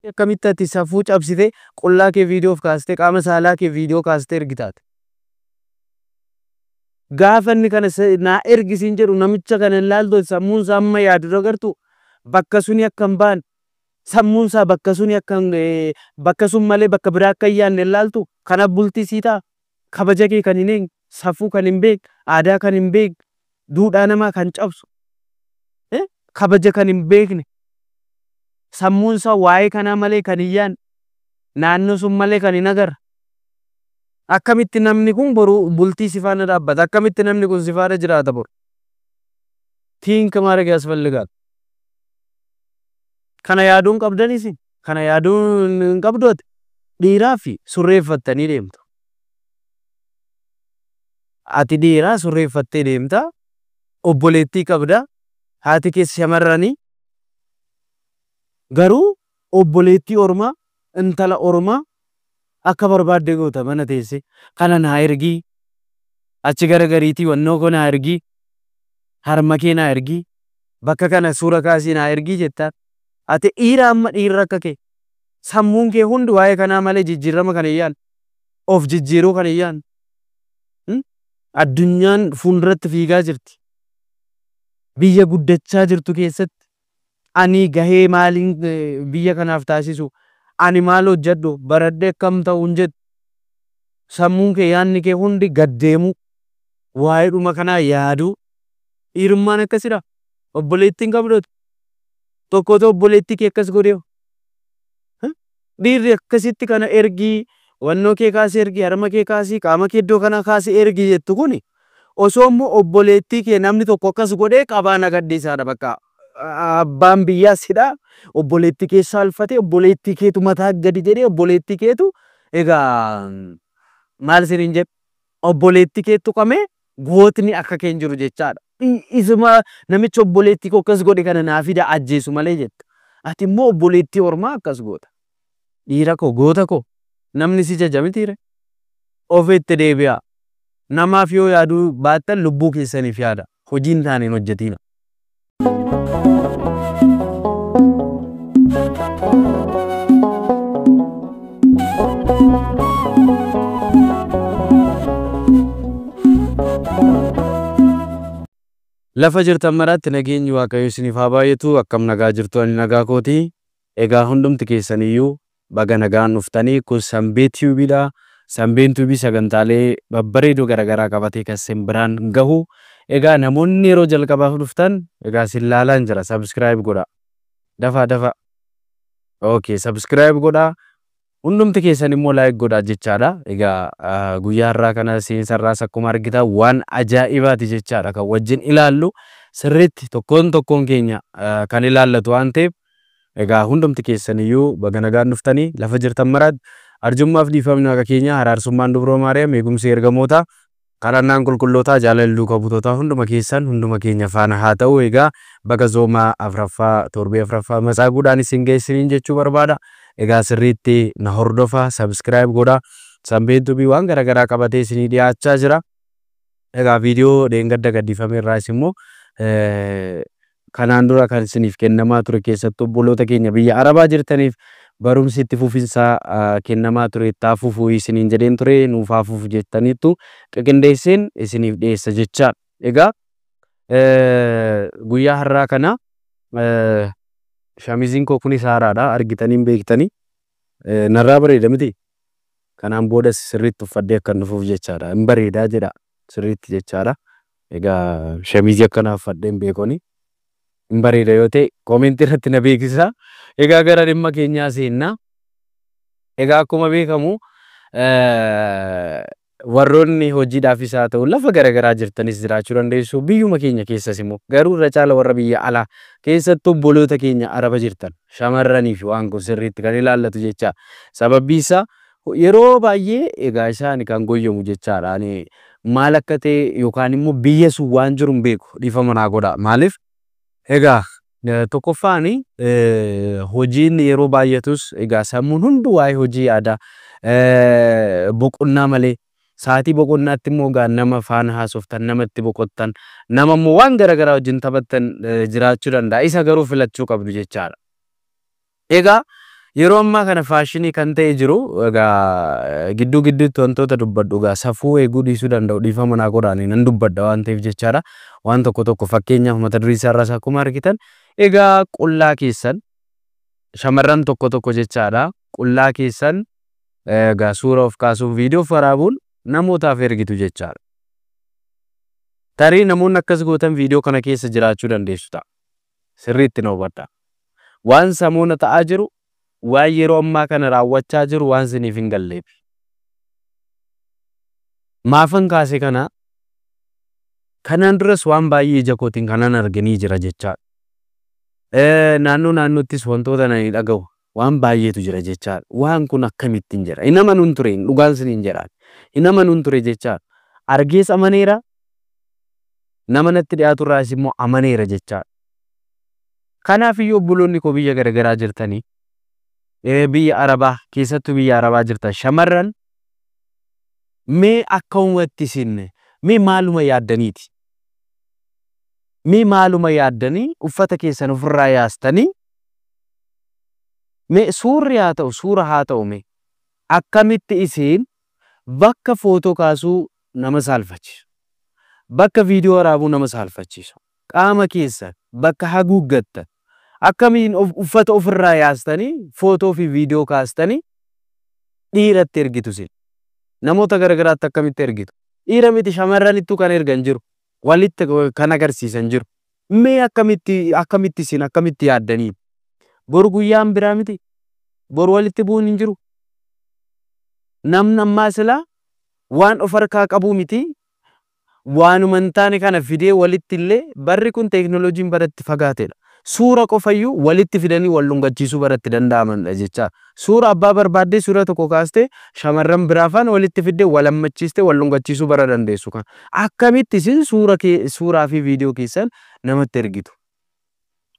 akkamitti ati safuu cabsite qullaa kee viidiyoof kaastee qaama saalaa kee viidiyoo kaastee ergitaate. Gaafa inni kana naa ergisiin jedhu namicha kana ilaaltu sammuun isaa amma yaadu agartu bakka suni akka hin baane sammuun isaa bakka suni akka bakka sun malee bakka biraa akka hin yaadne ilaaltu kana bultii sii ta'a. Kabaja kee kan hin eegne safuu kan hin beekne aadaa kan hin beekne duudhaa namaa kan cabsu kabaja kan hin beekne sammuun isaa waa'ee kanaa malee kan hin yaadne naannoo sun malee kan hin agarre. Akkamitti namni kun boru bultii si faana dhaabbata? Akkamitti namni kun si faana jiraata boru? Tiinka maara ያስፈልጋል. Kana yaaduun qabdanis kana yaaduun hin qabdooti dhiiraa fi surreeffattanii deemtu. Ati dhiiraa surreeffattee deemta obboleettii qabda haati keessa shamarranii garuu obboleettii ormaa intala ormaa akka barbaadde goota mana teesse kana naa ergii achi garagariitii wannoo ko naa ergii harma kee naa ergii bakka kana suura kaasii naa ergii jettaan. Ati dhiira amma dhiirra akka kee sammuun kee hundi waa'ee kanaa malee jijjiirama kan hin yaadne of jijjiiruu kan hin yaadne. Addunyaan fuulduratti fiigaa jirti. Biyya guddachaa jirtu keessatti ani gahee maaliin biyya kanaaf taasisu ani maal hojjedhu baradhee akkam ta'u hin jedhu sammuun kee yaadni kee hundi gaddeemu waa'ee dhuma kanaa yaadu dhiirummaan akkasidha. Obboleettiin qabdootu tokkotu obboleettii kee akkas godhee dhiirri akkasitti kana ergii wannoo kee kaasee ergii harma kee kaasii qaama kee iddoo kana kaasee ergii jettu kuni osoo immoo obboleettii kee namni tokko akkas godhee qabaa nagaddiisaadha bakka abbaan biyyaa sidha obboleettii kee saalfate obboleettii keetu mataa gadi jedhee obboleettii keetu egaa maal siniin jedhe obboleettii keetu qame gootni akka keen jiru jechaadha. Isuma namicha obboleettii koo akkas godhe kana naa fida ajjeesu malee jetta. Ati immoo obboleettii ormaa akkas goota. Dhiira koo goota koo namni si jaja mitiire of itti deebi'a. Namaaf yoo yaaduu baattan lubbuu keessaniif yaada. Hojiin taaneen hojjetina. Lafa jirtan maraatti nageenyi waaqayyo isiniif haa baay'atu. Akkam nagaa jirtu ani nagaa kooti. Egaa hundumti keessaniyyuu baga nagaan dhuftanii kun Sanbee Tiiviidha. Sanbeen Tiivii sagantaalee babbareedoo garaagaraa qabatee kan isin biraan gahu. Egaa namoonni yeroo jalqabaaf dhuftan egaa isin ilaalaan jira subscribe godha. Dafa. Okay, subscribe godha. Hundumti keessan immoo like godha jechaadha. Egaa guyyaa har'aa kana seensarraas akkuma argitan waan ajaa'ibaati jechaadha kan wajjin ilaallu sirriitti tokkoon keenya kan ilaallatu waan ta'eef egaa hundumti keessaniyyuu baga nagaan dhuftanii lafa jirtan maraatti arjummaaf dhiifamni akka keenya araarsummaan dubroo maariyaam eegumsi ergamoota kadhannaan qulqullootaa jaalallu qabutootaa hunduma keessan hunduma keenya faana haa ta'u. Egaa baga zoomaa afraffaa torbee afraffaa masaaguudhaan isin geessiniin jechuu barbaada. Egaa sirriitti na hordofa subscribe godha. Sanbeen Tiivii waan garaagaraa qabatee isinii dhiyaachaa jira. Egaa viidiyoo dheengadda gaddifame irraas immoo kanaan dura kan isiniif kennamaa ture keessattuu obboloota keenya biyya Arabaa jirtaniif barumsi itti fufinsaa kennamaa ture itti fufuu isiniin jedheen ture nuuf fufu jettaniittu qindeesseen isiniif dhiyeessa jechaadha. Egaa guyyaa har'aa kana shamiziin koo kunis haaraadha argitaniin beektanii narraa bareeda miti. Kanaan booda sirriitti uffadhee akka nufuuf jechaadha. Hin bareedaa jedha sirriitti jechaadha. Egaa shamizii akkana uffadheen beekoni. Hin bareeda yoo ta'e koomentii irratti na beeksisa. Egaa gara dhimma keenyaa seennaa. Egaa akkuma beekamu warroonni hojiidhaafis haa ta'u lafa garaagaraa jirtanis jiraachuu dandeessu. Biyyuma keenya keessas immoo garuu irra caala warra biyya alaa keessattuu obboloota keenya Araba jirtan shamarranii fi waan kun sirriitti kan ilaallatu jecha. Sababni isaa yeroo baay'ee egaa isaan kan goyyamu jechaadha. Ani maal akka ta'e yookaan immoo biyya sun waan jiru hin beeku dhiifama naa godha. Maaliif egaa tokkoffaan hojiin yeroo baay'atus egaa sammuun hundi waa'ee hojii aadaa boqonnaa malee saatii boqonnaatti immoo nama faana haasoftan namatti boqottan nama immoo waan garaagaraa wajjin taphattan jiraachuu danda'a. Isa garuu filachuu qabdu jechaadha. Egaa yeroo ammaa kana faashinii kan ta'e jiru egaa gidduu gidduutti wantoota dubbadhu egaa safuu eeguu dhiisuu danda'u dhiifama naa godhaanii nan dubbadha waan ta'eef jechaadha waan tokko fakkeenyaaf mata durii isaarraas akkuma argitan egaa qullaa keessan shamarran tokko jechaadha qullaa keessan egaa suura of kaasuuf viidiyoo waraabuun namootaaf ergitu jechaadha. Tarii namoonni akkas gootan viidiyoo kana keessa jiraachuu dandeessu ta'a. Sirriitti na hubadhaa. Waan samuuna ta'aa jiru waan yeroo ammaa kana raawwachaa jiru waan siniif hin galleef. Maafan kaase kana kanaan duras waan baay'ee ija kootiin kanan arganii jira jechaadha. Naannoottis wantoota nan dhaga'u waan baay'eetu jira jechaadha. Waan kun akkamittiin jira? Inama nun ture dhugaan siniin jedhaan. Inama nun ture jechaadha. Argees amaneera. Nama natti dhiyaatu irraas immoo amaneera jechaadha. Kanaaf iyyuu obboloonni koo biyya garagaraa jirtanii biyya Arabaa keessattuu biyya Arabaa jirtan shamarran mee akka uumatti isin mee maaluma yaaddaniiti? Mee maaluma yaaddanii uffata keessan ofirraa yaastanii mee suurri haa ta'u suura haa ta'u mee akkamitti isin bakka footoo kaasuu nama saalfachiisu bakka viidiyoo waraabuu nama saalfachiisu qaama keessan bakka haguuggattan akkamiin uffata ofirraa yaastanii footoo fi viidiyoo kaastanii dhiiratti ergitu isin namoota garagaraatti akkamitti ergitu dhiira miti shamarranittu kan ergan jiru walitti kan agarsiisan jiru mee akkamitti isin akkamitti yaaddanii bor guyyaan biraa miti bor walitti bu'uun hin jiru namni ammaa silaa waan of harkaa qabu miti waanuma hin taane kana fidee walitti illee barri kun teeknooloojiin baratti fagaateedha. Suura qofayyuu walitti fidanii wal lungachiisuu baratti danda'amanidha jecha. Suura abbaa barbaaddee suura tokko kaastee shamarran biraa faana walitti fiddee wal hammachiistee wal lungachiisuu bara dandeessu kan. Akkamitti isin suuraa fi viidiyoo keessan namatti ergitu?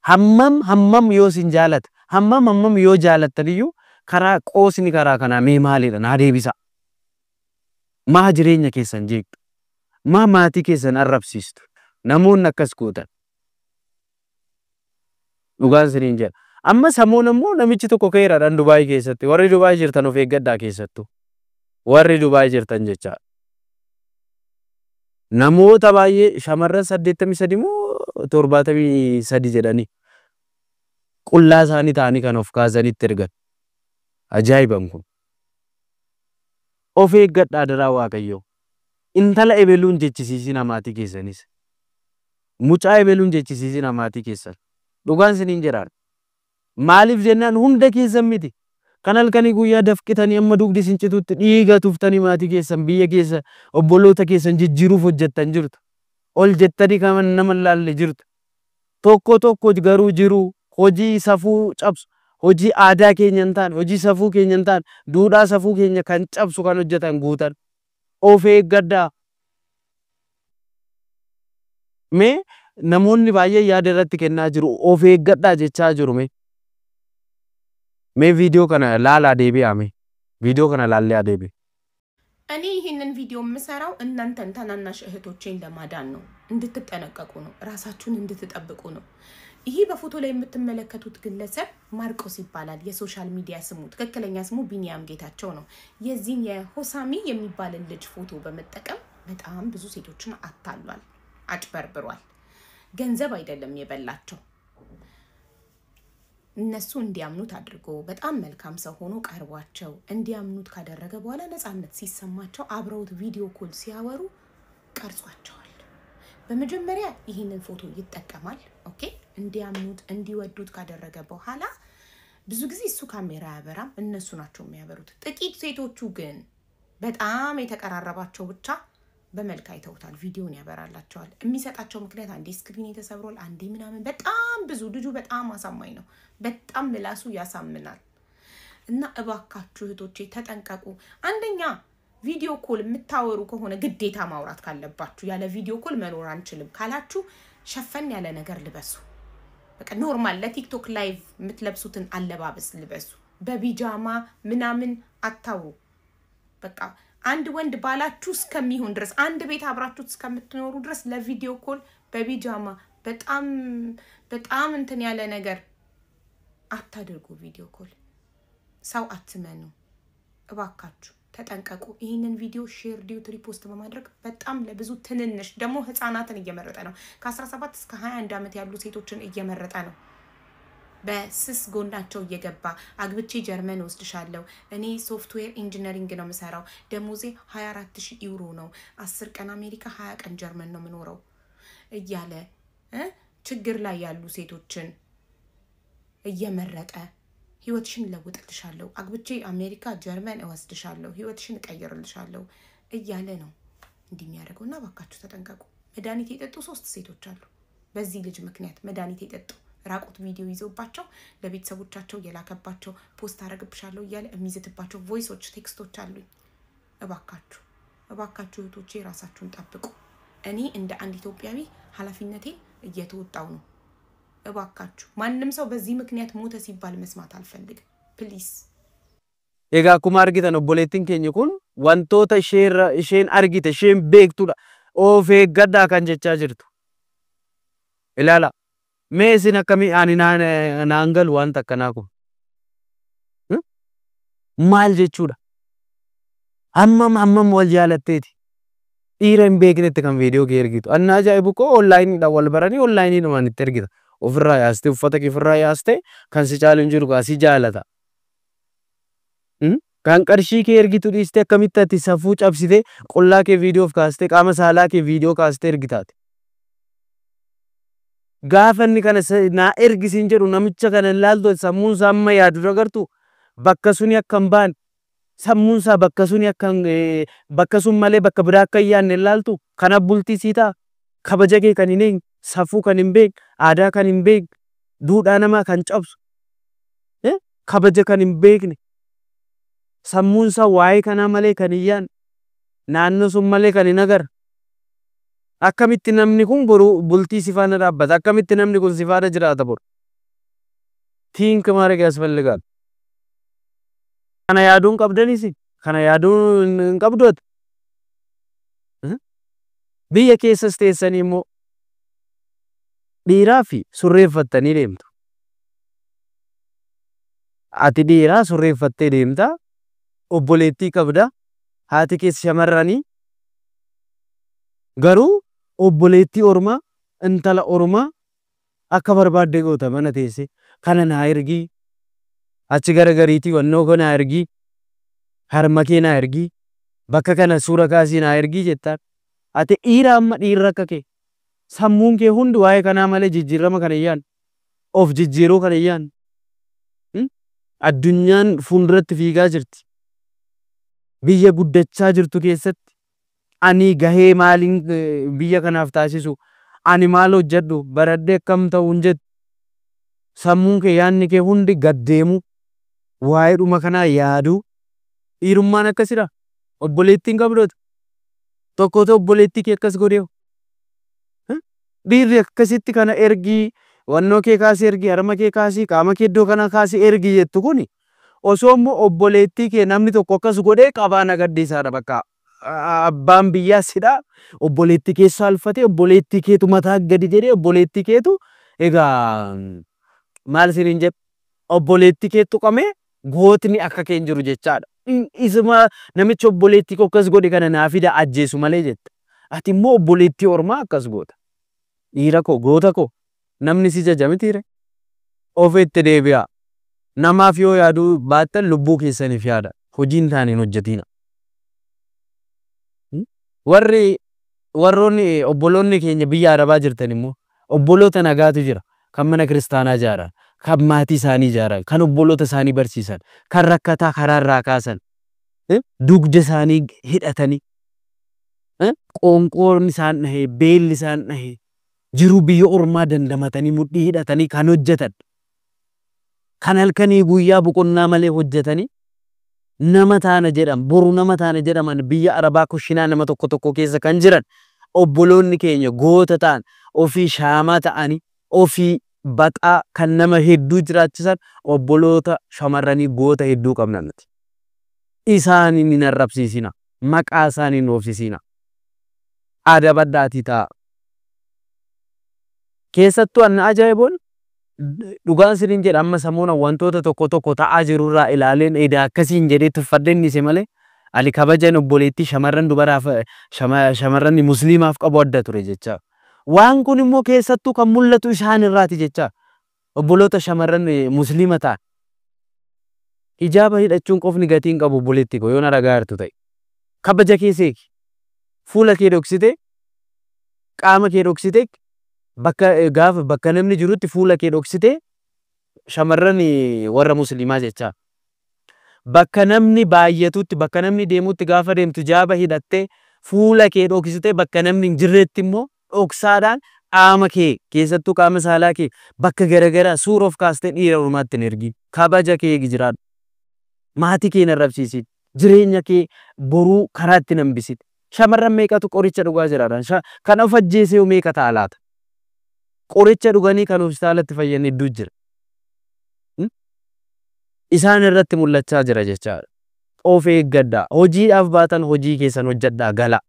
Hammam yoo isin jaalata hammam yoo jaalataniyyuu karaa qoosni karaa kanaa mee maalidha naa deebisa. Maa jireenya keessan jeeqtu. Maa maatii keessan arrabsiistu. Namoonni akkas gootan. Dhugaan siniin jedha. Amma samuun immoo namichi tokko ka'eeraadhaan Dubaayii keessatti warri Dubaayii jirtan of eeggadhaa keessattuu. Warri Dubaayii jirtan jechaadha. Namoota baay'ee shamarran 83 moo 73 jedhanii qullaa isaanii ta'anii kan of kaasanitti ergan. Ajaa'iban kun. Of eeggadhaa daraa Waaqayyoo. Intala ebeluun jechisiisin maatii keessanis. Mucaa ebeluun jechisiisin maatii keessan. Dhugaan siniin jedhaan. Maaliif jennaan hunda keessan miti. Kan halkanii guyyaa dafqitanii amma dugdi isin cituutti dhiiga tuftanii maatii keessan biyya keessa obboloota keessan jijjiiruuf hojjettan jirtu. Ol jettanii kan nama laalle jirtu. Tokko garuu jiru hojii safuu cabsu. Hojii aadaa keenya hin taane, hojii safuu keenya hin taane, duudhaa safuu keenya kan cabsu kan hojjetan guutan. Of eeggadhaa. Mee namoonni baay'ee yaada irratti kennaa jiru. Of eeggadhaa jechaa jiru mee. Mee viidiyoo kana laalaa deebi'aa mee. Viidiyoo kana laallee adeebi. እኔ ይሄንን ቪዲዮ የምሰራው እናንተን ታናናሽ እህቶቼን ለማዳን ነው እንድትጠነቀቁ ነው ራሳችሁን እንድትጠብቁ ነው ይሄ በፎቶ ላይ የምትመለከቱት ግለሰብ ማርቆስ ይባላል የሶሻል ሚዲያ ስሙ ትክክለኛ ስሙ ቢኒያም ጌታቸው ነው የዚህን የሆሳሚ የሚባል ልጅ ፎቶ በመጠቀም በጣም ብዙ ሴቶችን አታሏል አጭበርብሯል ገንዘብ አይደለም የበላቸው እነሱ እንዲያምኑት አድርጎ በጣም መልካም ሰው ሆኖ ቀርቧቸው እንዲያምኑት ካደረገ በኋላ ነፃነት ሲሰማቸው አብረውት ቪዲዮ ኮል ሲያወሩ ቀርጿቸዋል በመጀመሪያ ይሄንን ፎቶ ይተከማል ኦኬ እንዲያምኑት እንዲወዱት ካደረገ በኋላ ብዙ ጊዜ እሱ ካሜራ ያበራም እነሱ ናቸው የሚያበሩት ጥቂት ሴቶቹ ግን በጣም የተቀራረባቸው ብቻ በመልክ አይተውታል ቪዲዮን ያበራላቸዋል የሚሰጣቸው ምክንያት አንዴ ስክሪን የተሰብሯል አንዴ ምናምን በጣም ብዙ ልጁ በጣም አሳማኝ ነው በጣም ምላሱ ያሳምናል እና እባካችሁ እህቶቼ ተጠንቀቁ አንደኛ ቪዲዮ ኮል የምታወሩ ከሆነ ግዴታ ማውራት ካለባችሁ ያለ ቪዲዮ ኮል መኖር አንችልም ካላችሁ ሸፈን ያለ ነገር ልበሱ በቃ ኖርማል ለቲክቶክ ላይቭ የምትለብሱትን አለባበስ ልበሱ በቢጃማ ምናምን አታውሩ በቃ አንድ ወንድ ባላችሁ እስከሚሆን ድረስ አንድ ቤት አብራችሁ እስከምትኖሩ ድረስ ለቪዲዮ ኮል በቢጃማ በጣም እንትን ያለ ነገር አታድርጉ ቪዲዮ ኮል ሰው አትመኑ እባካችሁ ተጠንቀቁ። ይህንን ቪዲዮ ሼር ዲዩት ሪፖስት በማድረግ በጣም ለብዙ ትንንሽ ደግሞ ህፃናትን እየመረጠ ነው። ከ17 እስከ 21 ዓመት ያሉ ሴቶችን እየመረጠ ነው። በስስ ጎናቸው እየገባ አግብቼ ጀርመን ወስድሻለሁ፣ እኔ ሶፍትዌር ኢንጂነሪንግ ነው የምሰራው፣ ደሞዜ 24000 ዩሮ ነው፣ 10 ቀን አሜሪካ 20 ቀን ጀርመን ነው የምኖረው እያለ ችግር ላይ ያሉ ሴቶችን እየመረጠ ህይወትሽን ለውጥልሻለሁ፣ አግብቼ አሜሪካ ጀርመን እወስድሻለሁ፣ ህይወትሽን እቀይርልሻለሁ እያለ ነው እንዲህ የሚያደርገውና ባካችሁ ተጠንቀቁ። መድኃኒት የጠጡ 3 ሴቶች አሉ። በዚህ ልጅ ምክንያት መድኃኒት የጠጡ ራቁት ቪዲዮ ይዘውባቸው ለቤተሰቦቻቸው የላከባቸው ፖስት አረግብሻለሁ እያለ የሚዝትባቸው ቮይሶች ቴክስቶች አሉኝ። እባካችሁ እህቶቼ ራሳችሁን ጠብቁ። እኔ እንደ አንድ ኢትዮጵያዊ ኃላፊነቴን እየተወጣው ነው። እባካችሁ ማንንም ሰው በዚህ ምክንያት ሞተ ሲባል መስማት አልፈልግም ፕሊስ። ኤጋ ኩማ አርጊተን ኦቦሌቲን ኬኝ ኩን ዋንቶታ isheen argite isheen beektudha of eeggadhaa kan jechaa jirtu ilaala. Mee isin akkamii ani naan galu wanta akkanaa kun maal jechuudha? Hammam wal jaalatteeti dhiira hin beeknetti kan viidiyoo kee ergitu. Anna ajaa'ibu koo onlaayiniidhaan wal baranii onlaayiniidhaan itti ergita. Ofirraa yaastee uffata kee ofirraa yaastee kan si caalu hin jiru si jaalata. Kan qarshii kee ergitu dhiistee akkamitti ati safuu cabsitee qullaa kee viidiyoof kaastee qaama saalaa kee viidiyoo kaastee ergitaati. Gaafanni kana naa ergisiin jedhu namicha kana ilaaltu sammuun isaa amma yaadu agartu bakka suni akka hin baane sammuun isaa bakka suni akka bakka sun malee bakka biraa akka hin yaadne ilaaltu kana bultii sii ta'a. Kabaja kee kan hin eegne, safuu kan hin beekne, aadaa kan hin beekne, duudhaa namaa kan cabsu, kabaja kan hin beekne, sammuun isaa waa'ee kanaa malee kan hin yaadne, naannoo sun malee kan hin agarre. Akkamitti namni kun boru bultii si faana dhaabbata? Akkamitti namni kun si faana jiraata boru? Think maaree ያስፈልጋል። Kana yaaduun qabdanis kana yaaduun hin qabdoota. Biyya keessas teessanii immoo dhiiraa fi surreeffattanii deemtu. Ati dhiiraa surreeffattee deemta, obboleettii qabda, haati keessa shamarranii garuu obboleettii ormaa intala ormaa akka barbaadde goota mana teesse kana naa ergii achi garagariitii wannoo ko naa ergii harma kee naa ergii bakka kana suura kaasii naa ergii jettaan. Ati dhiira amma dhiirra akka kee sammuun kee hundi waa'ee kanaa malee jijjiirama kana hin yaadne, of jijjiiruu kana hin yaadne. Addunyaan fuulduratti fiigaa jirti. Biyya guddachaa jirtu keessatti ani gahee maaliin biyya kanaaf taasisu, ani maal hojjedhu, baradhee akkam ta'u hin jettu. Sammuun kee yaadni kee hundi gaddeemu waa'ee dhuma kanaa yaaduu. Dhiirummaan akkasidha. Obboleettiin qabdoota tokko obboleettii kee akkas godheewu. Dhiirri akkasitti kana ergii wannoo kee kaasii ergii harma kee kaasii qaama kee iddoo kana kaasii ergii jettu kuni osoo immoo obboleettii kee namni tokko akkas godhee qabaan agaddiisaadha bakka. Abbaan biyyaa sidha obboleettii keessa alfate obboleettii keetu mataa gadi jedhee obboleettii keetu egaa maal siniin jedhe obboleettii keetu qabee gootni akka kee hin jiru jechaadha. Isuma namicha obboleettii koo akkas godhe kana naa fida ajjeesu malee jetta. Ati immoo obboleettii ormaa akkas goota. Dhiira koo goota koo namni si jajamitiire of itti deebi'a. Namaaf yoo yaaduu baattan lubbuu keessaniif yaada. Hojiin taaniin hojjetina. Warroonni obboloonni keenya biyya Arabaa jirtan immoo obboloota nagaatu jira. Kan mana kiristaanaa ijaaran, kan maatii isaanii ijaaran, kan obboloota isaanii barsiisan, kan rakkataa karaarraa kaasan, dugda isaanii hidhatanii, qoonqoon isaan dhahee, beelli isaan dhahee, jiruu biyya ormaa dandamatanii mudhii hidhatanii kan hojjetan, kan halkanii guyyaa boqonnaa malee hojjetanii nama taana jedham boru nama taana jedhaman biyya Arabaa kushinaa nama tokko keessa kan jiran obboloonni keenya goota ta'an ofii shaamaa ta'anii ofii baxaa kan nama hedduu jiraachisan obboloota shamarranii goota hedduu qabna nuti. Isaaniin hin arrabsiisina, maqaa isaanii hin oofsisina. Aadaa badhaatii ta'a. Keessattuu anna ajaa'iboon dhugaan siniin jedha amma samuuna wantoota tokko ta'aa jirurraa ilaaleen edaa akkasiin jedhee tuffadheen ise malee ali kabajan obboleettii shamarran dubaraaf shamarran musliimaaf qabu adda ture jecha waan kun immoo keessattuu kan mul'atu isaan irraati jecha obboloota shamarran musliima ta'an hijaaba hidhachuun qofni gatiin qabu obboleettii ko yoona ragaa jirtu ta'e kabaja keesseeki fuula kee dhoksite qaama kee dhoksite bakka namni jirutti fuula kee dhoksite shamarran warra musliimaa jecha bakka namni baay'atutti bakka namni deemutti gaafa deemtu hijaaba hidhatte fuula kee dhoksite bakka namni hin jirretti immoo dhoksaadhaan qaama kee keessattuu qaama saalaa kee bakka garagaraa suura of kaastee dhiira ormaatti hin ergi kabaja kee jiraadhu maatii kee hin arrabsiisin jireenya kee boruu karaatti hin hambisin shamarran meeqatu qoricha dhugaa jiraadhaan kan of ajjeesee meeqa ta'a laata qoricha dhuganii kan hospitaalatti fayyan hedduu jira isaan irratti mul'achaa jira jechaadha of eeggadhaa hojiidhaaf baatan hojii keessan hojjedhaa gala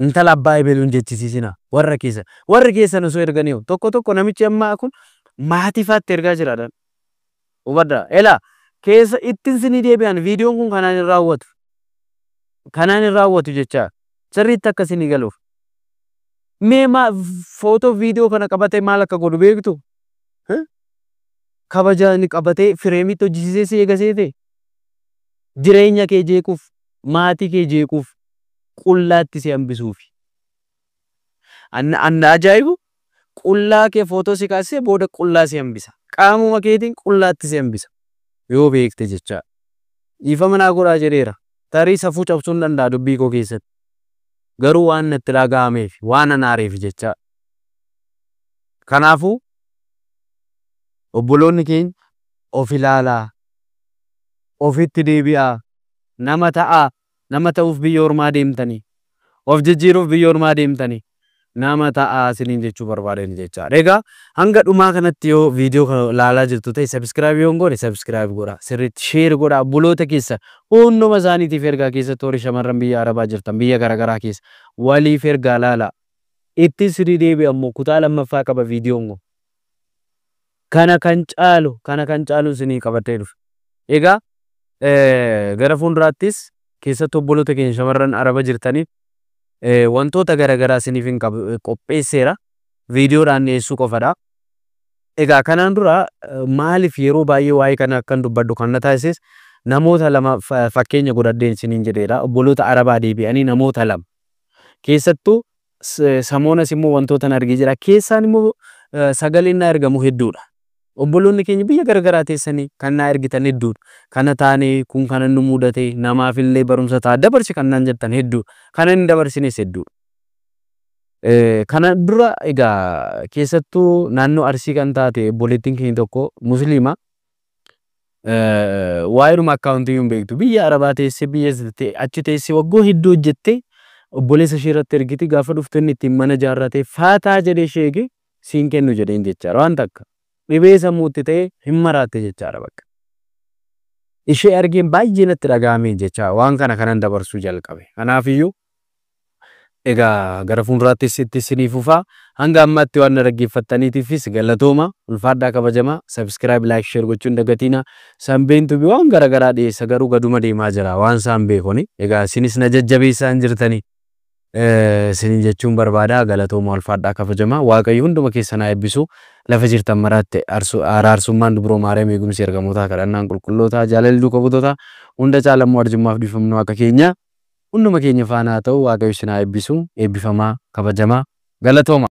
intala abbaa ebeluun jechisiisina warra keessan osoo erganiiru tokko namichi ammaa kun maatiifaatti ergaa jiraadhaan hubadhaa elaa keessa ittiin sinii deebi'an viidiyoon kun kanaan hin raawwatu jechaa sirriitti akka sinii galuuf mee footoo viidiyoo kana qabatee maal akka godhu beektu kabaja ni qabatee fireemitti hojjisiisee si eegaseete jireenya kee jeequuf maatii kee jeequuf qullaatti si hambisuufi anna ajaa'ibu qullaa kee footoo si kaasee booda qullaa si hambisa qaamuma keetiin qullaatti si hambisa yoo beekte jecha ifa manaa godhaa jedheera tarii safuu cabsuun danda'a dubbii koo keessatti garuu waan natti dhaga'ameef waan anaareef jecha kanaafuu obboloonni keenya of ilaalaa ofitti deebi'aa nama ta'uuf biyya ormaa deemtanii of jijjiiruuf biyya ormaa deemtanii nama ta'aa isiniin jechuu barbaadeen jechaadha. Egaa hanga dhumaa kanatti yoo viidiyoo kana ilaalaa jirtu ta'e subscribe yoo hin goone subscribe godhaa sirriitti share godhaa obboloota keessa hunduma isaaniitiif ergaa keessatti warri shamarran biyya arabaa jirtan biyya garaagaraa keessa waliif ergaa laalaa itti sirii deebi'e ammoo kutaa lammaffaa qaba viidiyoon kun. Kana kan caalu isinii qabatee dhufe. Egaa gara fuulduraattis keessatti obboloota keenya shamarran araba jirtaniif wantoota garaagaraa isiniif hin qopheesseera viidiyoodhaan dhiyeessuu qofadha. Egaa kanaan dura maaliif yeroo baay'ee waa'ee kana akkan dubbadhu kan na taasises namoota lama fakkeenya godhadheen isiniin jedheera obboloota arabaa deebi'anii namoota lama keessattuu samoonas immoo wantoota argee jira keessaan immoo sagaleen na ergamu hedduudha. Obboloonni keenya biyya garaagaraa teessanii kan na ergitan hedduudha. Kana taane kun kana nu mudate namaaf illee barumsa ta'a dabarsi kan naan jettan hedduudha. Kana hin dabarsines hedduudha. Kana dura egaa keessattuu naannoo Arsii kan taate obboleettiin keenya tokko musliima waa'eedhuma akkaawuntii hin beektu biyya arabaa teessee biyya achi teessee waggoo hedduu hojjettee obboleessa ishee irratti ergiti gaafa dhuftu inni ittiin mana ijaarratee faataa jedhee sheege siin kennu jedheen jechaadha waan takka. Dhibee sammuutti ta'e hin maraatte jechaadha bakka. Ishee argeen baay'ee natti dhaga'ame jecha waan kana kanan dabarsuu jalqabe. Kanaafiyyuu egaa gara fuulduraattis itti isinii fufaa hanga ammaatti waan dhaggeeffattaniitiifis galatooma ulfaadhaa kabajamaa subscribe like share gochuun dagatina sanbeen tubi waan garaagaraa dhiyeessa garuu gaduma deemaa jira waan isaan beekoni egaa isinis na jajjabeessaa jirtanii isiniin jechuun barbaada galatooma ulfaadhaa kabajamaa waaqayyo hunduma keessan haa eebbisu lafa jirtan maraatti araarsummaan dubroo maariyaam eegumsi ergamootaa kadhannaan qulqullootaa jaalalli duuka butoota hunda caalammoo arjummaaf dhiifamnu akka keenya hunduma keenya faana haa ta'u waaqayyo isin haa eebbisu eebbifamaa kabajamaa galatooma.